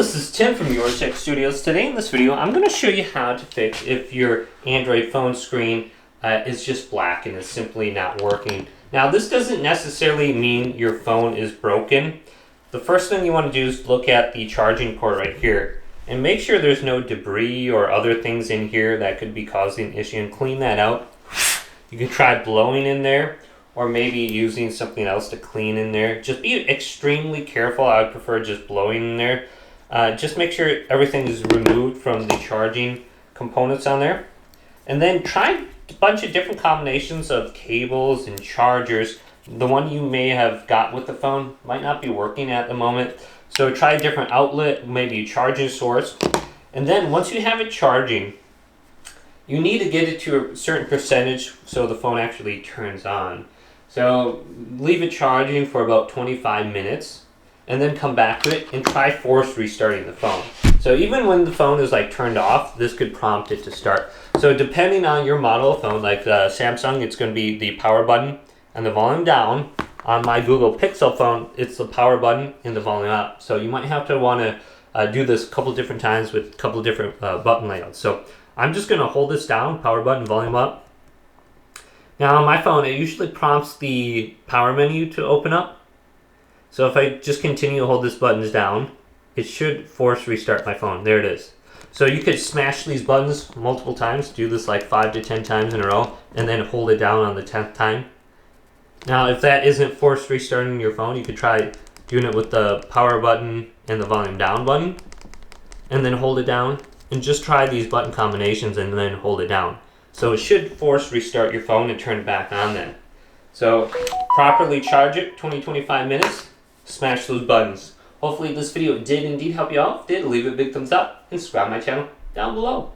this is Tim from Your Tech Studios. Today in this video, I'm going to show you how to fix if your Android phone screen is just black and is simply not working. Now, this doesn't necessarily mean your phone is broken. The first thing you want to do is look at the charging port right here and make sure there's no debris or other things in here that could be causing an issue, and clean that out. You can try blowing in there, or maybe using something else to clean in there. Just be extremely careful. I would prefer just blowing in there. Just make sure everything is removed from the charging components on there. And then try a bunch of different combinations of cables and chargers. The one you may have got with the phone might not be working at the moment. So try a different outlet, maybe a charging source. And then once you have it charging, you need to get it to a certain percentage so the phone actually turns on. So leave it charging for about 25 minutes and then come back to it and try force restarting the phone. So even when the phone is like turned off, this could prompt it to start. So depending on your model of phone, like Samsung, it's going to be the power button and the volume down. On my Google Pixel phone, it's the power button and the volume up. So you might have to want to do this a couple different times with a couple different button layouts. So I'm just going to hold this down, power button, volume up. Now on my phone, it usually prompts the power menu to open up. So if I just continue to hold this buttons down, it should force restart my phone. There it is. So you could smash these buttons multiple times, do this like 5 to 10 times in a row, and then hold it down on the 10th time. Now if that isn't force restarting your phone, you could try doing it with the power button and the volume down button, and then hold it down, and just try these button combinations and then hold it down. So it should force restart your phone and turn it back on then. So properly charge it, 20-25 minutes, smash those buttons. Hopefully this video did indeed help you out. If it did, leave a big thumbs up and subscribe to my channel down below.